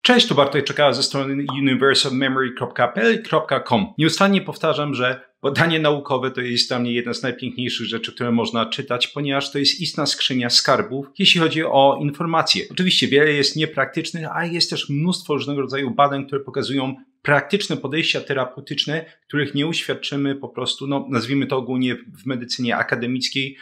Cześć, tu Bartek Czekała ze strony universalmemory.pl.com. Nieustannie powtarzam, że badanie naukowe to jest dla mnie jedna z najpiękniejszych rzeczy, które można czytać, ponieważ to jest istna skrzynia skarbów, jeśli chodzi o informacje. Oczywiście wiele jest niepraktycznych, a jest też mnóstwo różnego rodzaju badań, które pokazują praktyczne podejścia terapeutyczne, których nie uświadczymy po prostu, nazwijmy to ogólnie w medycynie akademickiej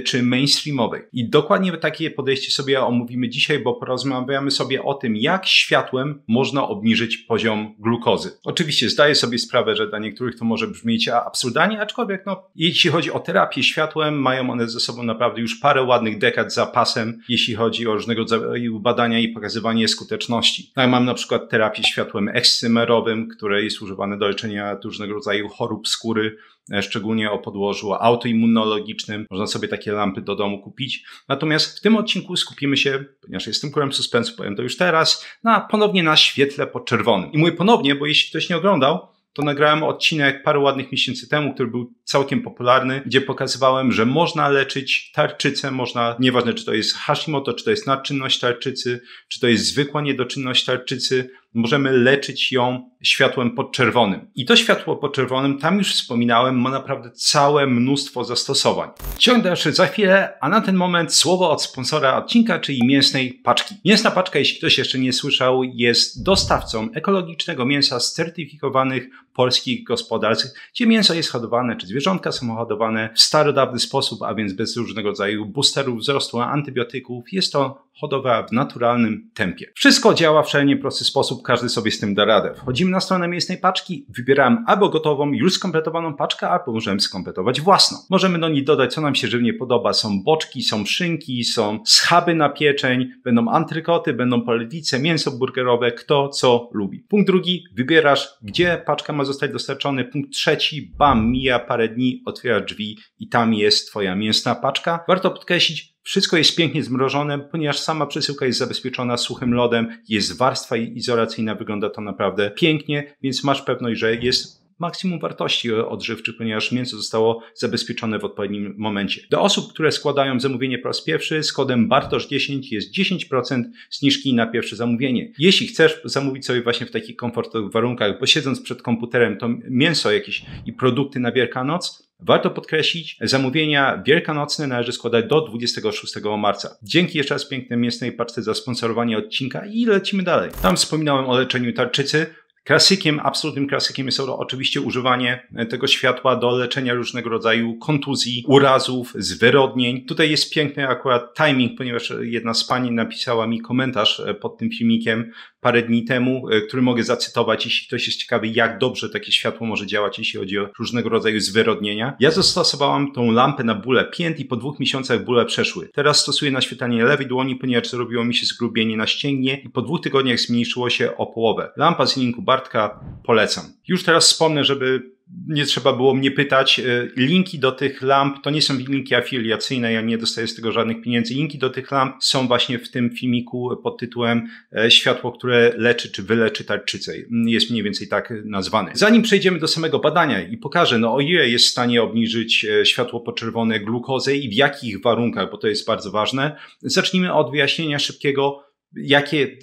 czy mainstreamowej. I dokładnie takie podejście sobie omówimy dzisiaj, bo porozmawiamy sobie o tym, jak światłem można obniżyć poziom glukozy. Oczywiście zdaję sobie sprawę, że dla niektórych to może brzmieć absurdalnie, aczkolwiek jeśli chodzi o terapię światłem, mają one ze sobą naprawdę już parę ładnych dekad za pasem, jeśli chodzi o różnego rodzaju badania i pokazywanie skuteczności. Mam na przykład terapię światłem ekscymerowym, które jest używane do leczenia różnego rodzaju chorób skóry, szczególnie o podłożu autoimmunologicznym. Można sobie takie lampy do domu kupić. Natomiast w tym odcinku skupimy się, ponieważ jestem królem suspensu, powiem to już teraz, ponownie na świetle podczerwonym. I mówię ponownie, bo jeśli ktoś nie oglądał, to nagrałem odcinek parę ładnych miesięcy temu, który był całkiem popularny, gdzie pokazywałem, że można leczyć tarczycę, nieważne czy to jest Hashimoto, czy to jest nadczynność tarczycy, czy to jest zwykła niedoczynność tarczycy, możemy leczyć ją światłem podczerwonym. I to światło podczerwonym, tam już wspominałem, ma naprawdę całe mnóstwo zastosowań. Ciąg dalszy za chwilę, a na ten moment słowo od sponsora odcinka, czyli Mięsnej Paczki. Mięsna Paczka, jeśli ktoś jeszcze nie słyszał, jest dostawcą ekologicznego mięsa z certyfikowanych polskich gospodarstw, gdzie mięso jest hodowane, czy zwierzątka są hodowane w starodawny sposób, a więc bez różnego rodzaju boosterów wzrostu, antybiotyków. Jest to hodowla w naturalnym tempie. Wszystko działa w szalenie prosty sposób, każdy sobie z tym da radę. Wchodzimy na stronę Mięsnej Paczki, wybieramy albo gotową, już skompletowaną paczkę, albo możemy skompletować własną. Możemy do niej dodać, co nam się żywnie podoba. Są boczki, są szynki, są schaby na pieczeń, będą antrykoty, będą polędwice, mięso burgerowe, kto co lubi. Punkt drugi, wybierasz, gdzie paczka ma zostać dostarczona. Punkt trzeci, mija parę dni, otwierasz drzwi i tam jest twoja mięsna paczka. Warto podkreślić, wszystko jest pięknie zmrożone, ponieważ sama przesyłka jest zabezpieczona suchym lodem, jest warstwa izolacyjna, wygląda to naprawdę pięknie, więc masz pewność, że jest maksimum wartości odżywczych, ponieważ mięso zostało zabezpieczone w odpowiednim momencie. Do osób, które składają zamówienie po raz pierwszy, z kodem BARTOSZ10 jest 10% zniżki na pierwsze zamówienie. Jeśli chcesz zamówić sobie właśnie w takich komfortowych warunkach, bo siedząc przed komputerem, to mięso jakieś i produkty na Wielkanoc, warto podkreślić, zamówienia wielkanocne należy składać do 26 marca. Dzięki jeszcze raz pięknej Mięsnej Paczce za sponsorowanie odcinka i lecimy dalej. Tam wspominałem o leczeniu tarczycy. Klasykiem, absolutnym klasykiem jest oczywiście używanie tego światła do leczenia różnego rodzaju kontuzji, urazów, zwyrodnień. Tutaj jest piękny akurat timing, ponieważ jedna z pań napisała mi komentarz pod tym filmikiem parę dni temu, który mogę zacytować, jeśli ktoś jest ciekawy, jak dobrze takie światło może działać, jeśli chodzi o różnego rodzaju zwyrodnienia. Ja zastosowałam tą lampę na bóle pięt i po 2 miesiącach bóle przeszły. Teraz stosuję naświetlanie lewej dłoni, ponieważ zrobiło mi się zgrubienie na ścięgnie i po 2 tygodniach zmniejszyło się o połowę. Lampa z linku Bartka polecam. Już teraz wspomnę, żeby nie trzeba było mnie pytać. Linki do tych lamp to nie są linki afiliacyjne, ja nie dostaję z tego żadnych pieniędzy. Linki do tych lamp są właśnie w tym filmiku pod tytułem Światło, które leczy czy wyleczy tarczycę. Jest mniej więcej tak nazwany. Zanim przejdziemy do samego badania i pokażę, o ile jest w stanie obniżyć światło podczerwone glukozę i w jakich warunkach, bo to jest bardzo ważne, zacznijmy od wyjaśnienia szybkiego,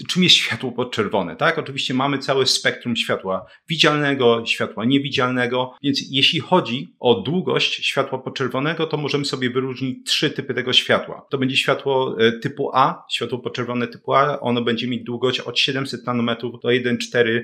czym jest światło podczerwone, tak? Oczywiście mamy całe spektrum światła widzialnego, światła niewidzialnego, więc jeśli chodzi o długość światła podczerwonego, to możemy sobie wyróżnić 3 typy tego światła. To będzie światło typu A, światło podczerwone typu A, ono będzie mieć długość od 700 nanometrów do 1,4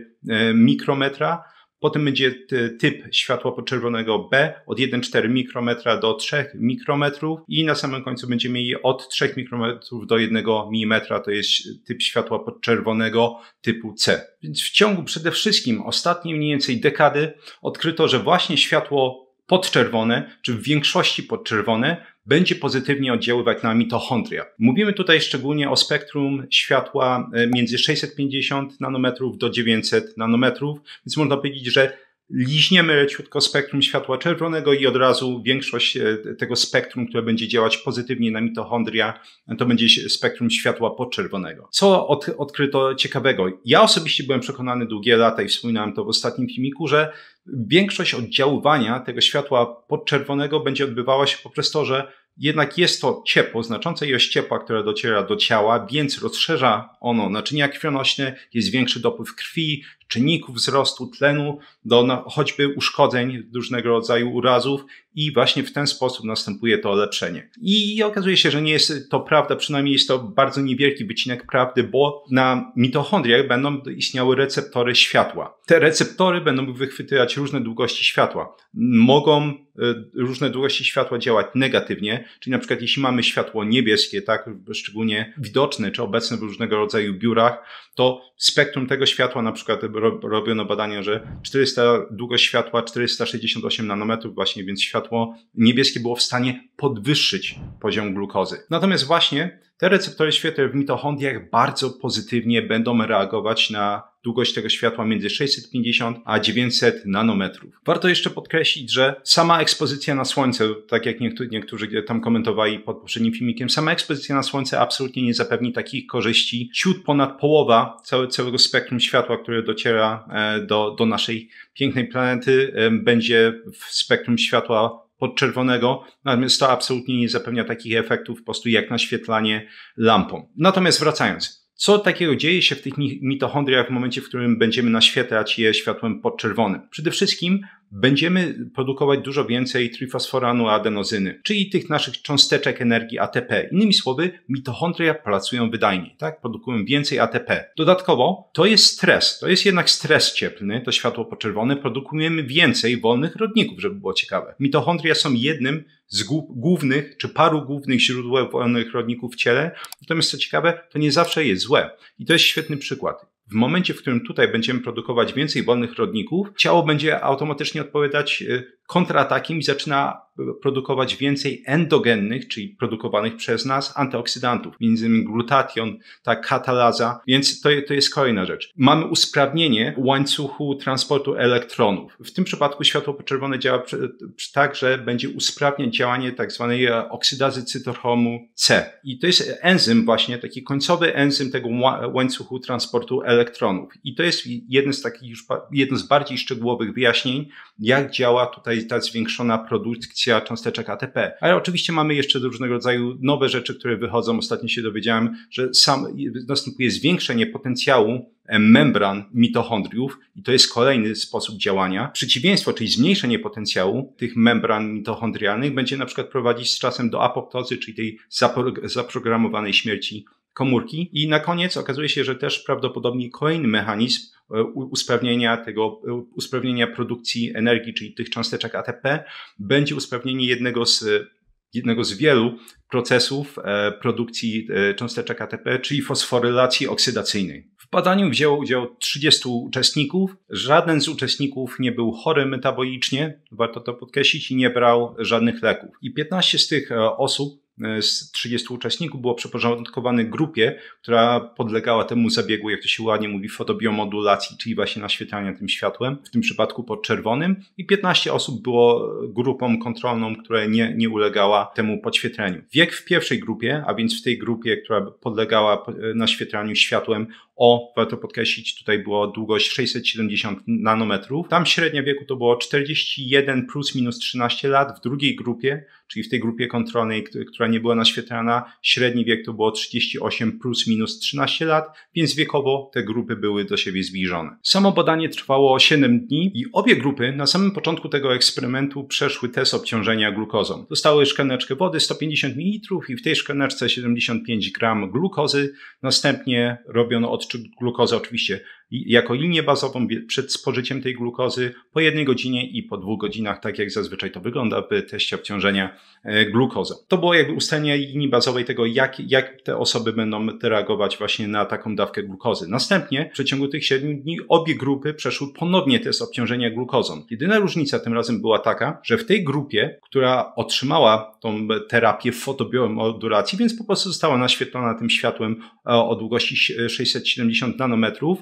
mikrometra. Potem będzie typ światła podczerwonego B od 1,4 mikrometra do 3 mikrometrów i na samym końcu będziemy mieli od 3 mikrometrów do 1 mm, to jest typ światła podczerwonego typu C. Więc w ciągu przede wszystkim ostatniej mniej więcej dekady odkryto, że właśnie światło podczerwone, czy w większości podczerwone, będzie pozytywnie oddziaływać na mitochondria. Mówimy tutaj szczególnie o spektrum światła między 650 nanometrów do 900 nanometrów, więc można powiedzieć, że liźniemy leciutko spektrum światła czerwonego i od razu większość tego spektrum, które będzie działać pozytywnie na mitochondria, to będzie spektrum światła podczerwonego. Co odkryto ciekawego? Ja osobiście byłem przekonany długie lata i wspominałem to w ostatnim filmiku, że większość oddziaływania tego światła podczerwonego będzie odbywała się poprzez to, że Jednak jest to ciepło, znacząca ilość ciepła, która dociera do ciała, więc rozszerza ono naczynia krwionośne, jest większy dopływ krwi, czynników wzrostu tlenu, do choćby uszkodzeń, różnego rodzaju urazów i właśnie w ten sposób następuje to lepszenie. I okazuje się, że nie jest to prawda, przynajmniej jest to bardzo niewielki wycinek prawdy, bo na mitochondriach będą istniały receptory światła. Te receptory będą wychwytywać różne długości światła. Mogą różne długości światła działać negatywnie, czyli na przykład jeśli mamy światło niebieskie, tak, szczególnie widoczne czy obecne w różnego rodzaju biurach, to spektrum tego światła, na przykład robiono badania, że długość światła 468 nanometrów właśnie, więc światło niebieskie było w stanie podwyższyć poziom glukozy. Natomiast właśnie te receptory świetlne w mitochondriach bardzo pozytywnie będą reagować na długość tego światła między 650 a 900 nanometrów. Warto jeszcze podkreślić, że sama ekspozycja na słońce, tak jak niektórzy tam komentowali pod poprzednim filmikiem, sama ekspozycja na słońce absolutnie nie zapewni takich korzyści. Ponad połowa całego spektrum światła, które dociera do naszej pięknej planety, będzie w spektrum światła podczerwonego, natomiast to absolutnie nie zapewnia takich efektów po prostu jak naświetlanie lampą. Natomiast wracając, co takiego dzieje się w tych mitochondriach w momencie, w którym będziemy naświetlać je światłem podczerwonym? Przede wszystkim będziemy produkować dużo więcej trifosforanu adenozyny, czyli tych naszych cząsteczek energii ATP. Innymi słowy, mitochondria pracują wydajniej, tak? Produkują więcej ATP. Dodatkowo, to jest stres. To jest jednak stres cieplny, to światło podczerwone. Produkujemy więcej wolnych rodników, żeby było ciekawe. Mitochondria są jednym z głównych, czy paru głównych źródeł wolnych rodników w ciele. Natomiast co ciekawe, to nie zawsze jest złe. I to jest świetny przykład. W momencie, w którym tutaj będziemy produkować więcej wolnych rodników, ciało będzie automatycznie odpowiadać kontratakiem i zaczyna produkować więcej endogennych, czyli produkowanych przez nas antyoksydantów, między innymi glutation, ta katalaza, więc to jest kolejna rzecz. Mamy usprawnienie łańcuchu transportu elektronów. W tym przypadku światło podczerwone działa tak, że będzie usprawniać działanie tak zwanej oksydazy cytochromu C. I to jest enzym właśnie, taki końcowy enzym tego łańcuchu transportu elektronów. I to jest jedno z bardziej szczegółowych wyjaśnień, jak działa tutaj ta zwiększona produkcja cząsteczek ATP. Ale oczywiście mamy jeszcze różnego rodzaju nowe rzeczy, które wychodzą. Ostatnio się dowiedziałem, że następuje zwiększenie potencjału membran mitochondriów i to jest kolejny sposób działania. Przeciwieństwo, czyli zmniejszenie potencjału tych membran mitochondrialnych będzie na przykład prowadzić z czasem do apoptozy, czyli tej zaprogramowanej śmierci komórki. I na koniec okazuje się, że też prawdopodobnie kolejny mechanizm usprawnienia produkcji energii, czyli tych cząsteczek ATP, będzie usprawnienie jednego z wielu procesów produkcji cząsteczek ATP, czyli fosforylacji oksydacyjnej. W badaniu wzięło udział 30 uczestników. Żaden z uczestników nie był chory metabolicznie, warto to podkreślić, i nie brał żadnych leków. I 15 z tych osób, z 30 uczestników, było przeporządkowane grupie, która podlegała temu zabiegu, jak to się ładnie mówi, fotobiomodulacji, czyli właśnie naświetlania tym światłem, w tym przypadku podczerwonym, i 15 osób było grupą kontrolną, która nie ulegała temu podświetleniu. Wiek w pierwszej grupie, a więc w tej grupie, która podlegała naświetlaniu światłem, warto podkreślić, tutaj była długość 670 nanometrów. Tam średnia wieku to było 41 plus minus 13 lat. W drugiej grupie, czyli w tej grupie kontrolnej, która nie była naświetlana, średni wiek to było 38 plus minus 13 lat, więc wiekowo te grupy były do siebie zbliżone. Samo badanie trwało 7 dni i obie grupy na samym początku tego eksperymentu przeszły test obciążenia glukozą. Dostały szklaneczkę wody 150 ml i w tej szklaneczce 75 gram glukozy. Następnie robiono odczyt glukozy oczywiście jako linię bazową przed spożyciem tej glukozy po 1 godzinie i po 2 godzinach, tak jak zazwyczaj to wygląda w teście obciążenia glukozą. To było jakby ustalenie linii bazowej tego, jak te osoby będą reagować właśnie na taką dawkę glukozy. Następnie w przeciągu tych 7 dni obie grupy przeszły ponownie test obciążenia glukozą. Jedyna różnica tym razem była taka, że w tej grupie, która otrzymała tą terapię fotobiomodulacji, więc po prostu została naświetlona tym światłem o długości 670 nanometrów,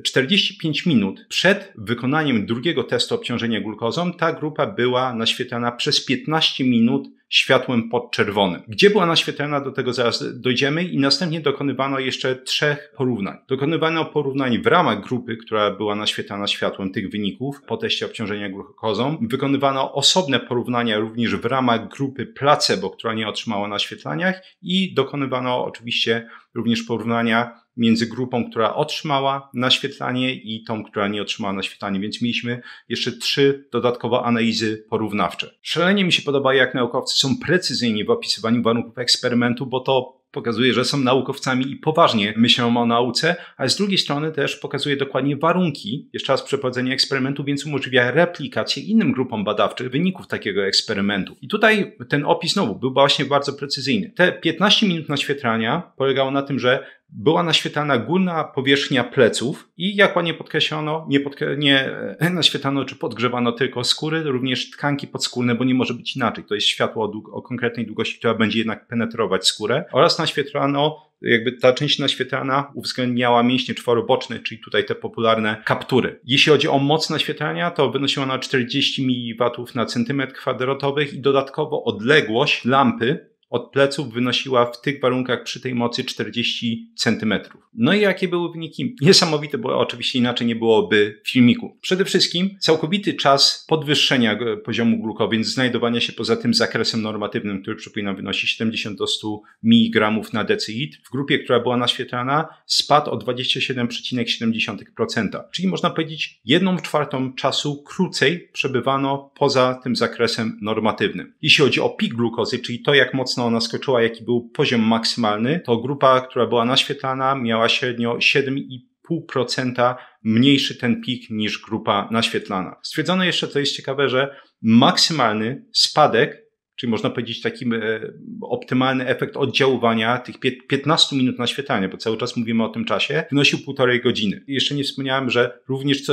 45 minut przed wykonaniem drugiego testu obciążenia glukozą ta grupa była naświetlana przez 15 minut światłem podczerwonym. Gdzie była naświetlana, do tego zaraz dojdziemy i następnie dokonywano jeszcze 3 porównań. Dokonywano porównań w ramach grupy, która była naświetlana światłem tych wyników po teście obciążenia glukozą. Wykonywano osobne porównania również w ramach grupy placebo, która nie otrzymała naświetlaniach i dokonywano oczywiście również porównania między grupą, która otrzymała naświetlanie i tą, która nie otrzymała naświetlanie, więc mieliśmy jeszcze 3 dodatkowo analizy porównawcze. Szalenie mi się podoba, jak naukowcy są precyzyjni w opisywaniu warunków eksperymentu, bo to pokazuje, że są naukowcami i poważnie myślą o nauce, ale z drugiej strony też pokazuje dokładnie warunki, jeszcze raz przeprowadzenia eksperymentu, więc umożliwia replikację innym grupom badawczym wyników takiego eksperymentu. I tutaj ten opis znowu był właśnie bardzo precyzyjny. Te 15 minut naświetlania polegało na tym, że była naświetlana górna powierzchnia pleców i jak ładnie podkreślono, nie naświetlano czy podgrzewano tylko skóry, również tkanki podskórne, bo nie może być inaczej. To jest światło o konkretnej długości, która będzie jednak penetrować skórę. Oraz naświetlano, jakby ta część naświetlana uwzględniała mięśnie czworoboczne, czyli tutaj te popularne kaptury. Jeśli chodzi o moc naświetlania, to wynosiła ona 40 mW na centymetr kwadratowy i dodatkowo odległość lampy od pleców wynosiła w tych warunkach przy tej mocy 40 cm. No i jakie były wyniki? Niesamowite, bo oczywiście inaczej nie byłoby filmiku. Przede wszystkim całkowity czas podwyższenia poziomu glukozy, więc znajdowania się poza tym zakresem normatywnym, który przypominam wynosi 70 do 100 mg na decilitr, w grupie, która była naświetlana, spadł o 27,7%. Czyli można powiedzieć 1/4 czasu krócej przebywano poza tym zakresem normatywnym. Jeśli chodzi o pik glukozy, czyli to jak mocno ona skoczyła, jaki był poziom maksymalny, to grupa, która była naświetlana, miała średnio 7,5% mniejszy ten pik niż grupa naświetlana. Stwierdzono jeszcze, co jest ciekawe, że maksymalny spadek, czyli można powiedzieć taki optymalny efekt oddziaływania tych 15 minut naświetlania, bo cały czas mówimy o tym czasie, wynosił 1,5 godziny. I jeszcze nie wspomniałem, że również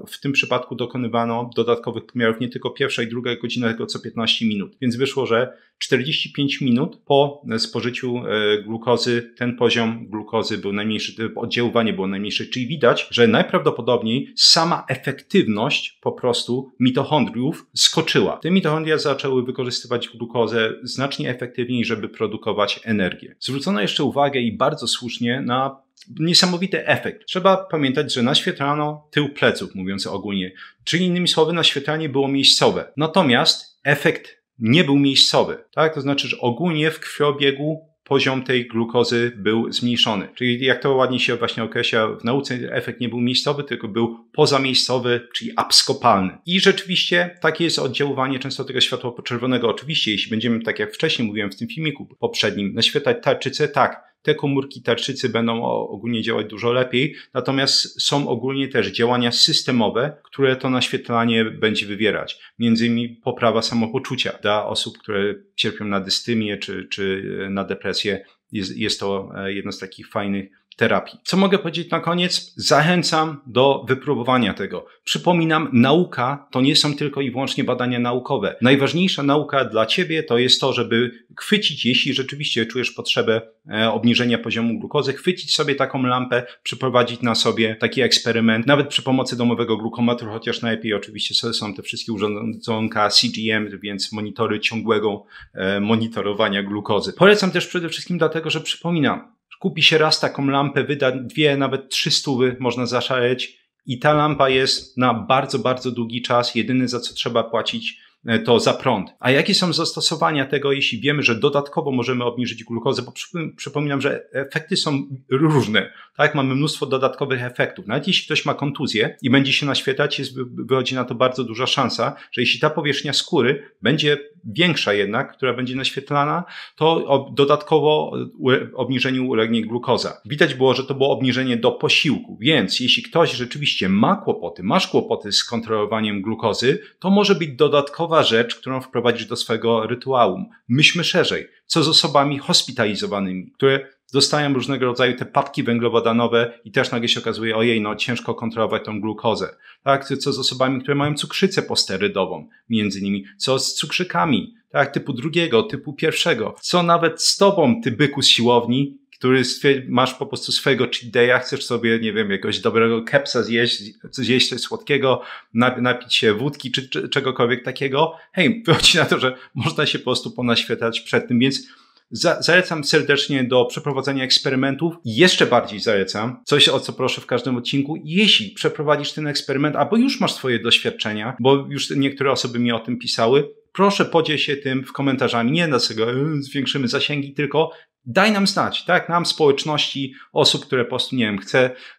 w tym przypadku dokonywano dodatkowych pomiarów nie tylko pierwsza i druga godzina, tylko co 15 minut. Więc wyszło, że 45 minut po spożyciu glukozy ten poziom glukozy był najmniejszy, oddziaływanie było najmniejsze, czyli widać, że najprawdopodobniej sama efektywność po prostu mitochondriów skoczyła. Te mitochondria zaczęły wykorzystywać glukozę znacznie efektywniej, żeby produkować energię. Zwrócono jeszcze uwagę i bardzo słusznie na niesamowity efekt. Trzeba pamiętać, że naświetlano tył pleców, mówiąc ogólnie, czyli innymi słowy naświetlanie było miejscowe. Natomiast efekt nie był miejscowy, tak? To znaczy, że ogólnie w krwiobiegu poziom tej glukozy był zmniejszony. Czyli jak to ładnie się właśnie określa w nauce, efekt nie był miejscowy, tylko był pozamiejscowy, czyli abskopalny. I rzeczywiście takie jest oddziaływanie często tego światła podczerwonego. Oczywiście, jeśli będziemy, tak jak wcześniej mówiłem w tym filmiku poprzednim, naświetlać tarczycę, tak, te komórki tarczycy będą ogólnie działać dużo lepiej, natomiast są ogólnie też działania systemowe, które to naświetlanie będzie wywierać. Między innymi poprawa samopoczucia dla osób, które cierpią na dystymię czy na depresję. Jest to jedna z takich fajnych terapii. Co mogę powiedzieć na koniec? Zachęcam do wypróbowania tego. Przypominam, nauka to nie są tylko i wyłącznie badania naukowe. Najważniejsza nauka dla Ciebie to jest to, żeby chwycić, jeśli rzeczywiście czujesz potrzebę obniżenia poziomu glukozy, chwycić sobie taką lampę, przeprowadzić na sobie taki eksperyment, nawet przy pomocy domowego glukometru, chociaż najlepiej oczywiście są te wszystkie urządzonka CGM, więc monitory ciągłego monitorowania glukozy. Polecam też przede wszystkim dlatego, że przypominam, kupi się raz taką lampę, wyda 2, nawet 3 stówy można zaszaleć i ta lampa jest na bardzo, bardzo długi czas. Jedyne, za co trzeba płacić, to za prąd. A jakie są zastosowania tego, jeśli wiemy, że dodatkowo możemy obniżyć glukozę? Bo przypominam, że efekty są różne. Tak, mamy mnóstwo dodatkowych efektów. Nawet jeśli ktoś ma kontuzję i będzie się naświetlać, wychodzi na to bardzo duża szansa, że jeśli ta powierzchnia skóry będzie większa jednak, która będzie naświetlana, to dodatkowo obniżeniu ulegnie glukoza. Widać było, że to było obniżenie do posiłku, więc jeśli ktoś rzeczywiście masz kłopoty z kontrolowaniem glukozy, to może być dodatkowa rzecz, którą wprowadzisz do swojego rytuału. Myślmy szerzej. Co z osobami hospitalizowanymi, które dostają różnego rodzaju te papki węglowodanowe i też nagle się okazuje, ojej, ciężko kontrolować tą glukozę. Tak? Co z osobami, które mają cukrzycę posterydową, między innymi. Co z cukrzykami, tak? Typu 2, typu 1. Co nawet z tobą, ty byku z siłowni, który masz po prostu swojego cheat day'a, chcesz sobie, nie wiem, jakiegoś dobrego kepsa zjeść coś słodkiego, napić się wódki czy czegokolwiek takiego. Hej, wychodzi na to, że można się po prostu ponaświetlać przed tym, więc zalecam serdecznie do przeprowadzenia eksperymentów. Jeszcze bardziej zalecam, coś o co proszę w każdym odcinku, jeśli przeprowadzisz ten eksperyment, albo już masz swoje doświadczenia, bo już niektóre osoby mi o tym pisały, proszę podziel się tym w komentarzami, nie dlatego zwiększymy zasięgi, tylko daj nam znać, tak? Nam społeczności osób, które po prostu, nie wiem,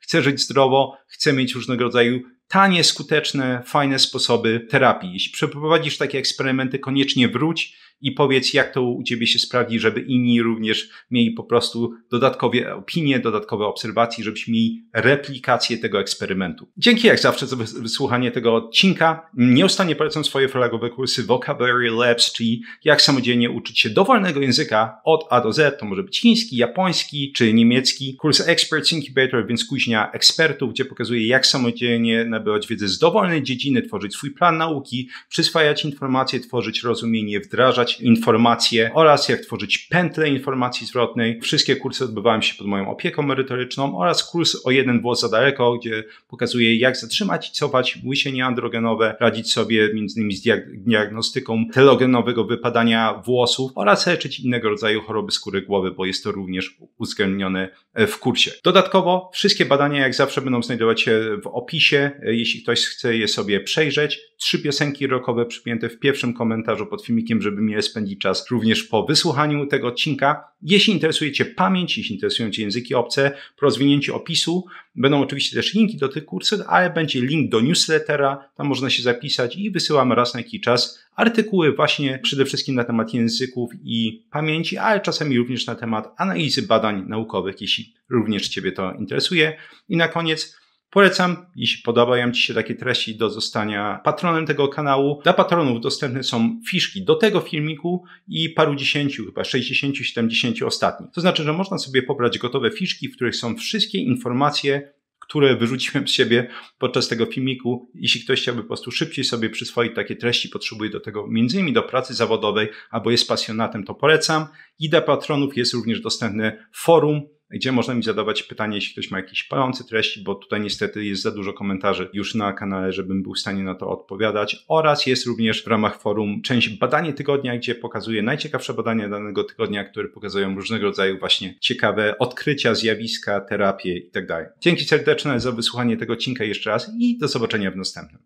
chce żyć zdrowo, chce mieć różnego rodzaju tanie, skuteczne, fajne sposoby terapii. Jeśli przeprowadzisz takie eksperymenty, koniecznie wróć i powiedz, jak to u ciebie się sprawdzi, żeby inni również mieli po prostu dodatkowe opinie, dodatkowe obserwacje, żebyśmy mieli replikację tego eksperymentu. Dzięki jak zawsze za wysłuchanie tego odcinka. Nieustannie polecam swoje flagowe kursy Vocabulary Labs, czyli jak samodzielnie uczyć się dowolnego języka od A do Z. To może być chiński, japoński czy niemiecki. Kurs Experts Incubator, więc kuźnia ekspertów, gdzie pokazuję, jak samodzielnie nabywać wiedzę z dowolnej dziedziny, tworzyć swój plan nauki, przyswajać informacje, tworzyć rozumienie, wdrażać informacje oraz jak tworzyć pętlę informacji zwrotnej. Wszystkie kursy odbywają się pod moją opieką merytoryczną oraz kurs o jeden włos za daleko, gdzie pokazuję, jak zatrzymać i cofać łysienie androgenowe, radzić sobie m.in. z diagnostyką telogenowego wypadania włosów oraz leczyć innego rodzaju choroby skóry głowy, bo jest to również uwzględnione w kursie. Dodatkowo wszystkie badania jak zawsze będą znajdować się w opisie, jeśli ktoś chce je sobie przejrzeć. 3 piosenki rockowe przypięte w pierwszym komentarzu pod filmikiem, żeby mieli spędzić czas również po wysłuchaniu tego odcinka. Jeśli interesuje Cię pamięć, jeśli interesują Cię języki obce, po rozwinięciu opisu będą oczywiście też linki do tych kursów, ale będzie link do newslettera, tam można się zapisać i wysyłamy raz na jakiś czas artykuły właśnie przede wszystkim na temat języków i pamięci, ale czasami również na temat analizy badań naukowych, jeśli również Ciebie to interesuje. I na koniec polecam, jeśli podobają Ci się takie treści, do zostania patronem tego kanału. Dla patronów dostępne są fiszki do tego filmiku i paru dziesięciu, chyba 60, 70 ostatnich. To znaczy, że można sobie pobrać gotowe fiszki, w których są wszystkie informacje, które wyrzuciłem z siebie podczas tego filmiku. Jeśli ktoś chciałby po prostu szybciej sobie przyswoić takie treści, potrzebuje do tego m.in. do pracy zawodowej albo jest pasjonatem, to polecam. I dla patronów jest również dostępne forum, gdzie można mi zadawać pytanie, jeśli ktoś ma jakieś palące treści, bo tutaj niestety jest za dużo komentarzy już na kanale, żebym był w stanie na to odpowiadać. Oraz jest również w ramach forum część badanie tygodnia, gdzie pokazuję najciekawsze badania danego tygodnia, które pokazują różnego rodzaju właśnie ciekawe odkrycia, zjawiska, terapie itd. Dzięki serdeczne za wysłuchanie tego odcinka jeszcze raz i do zobaczenia w następnym.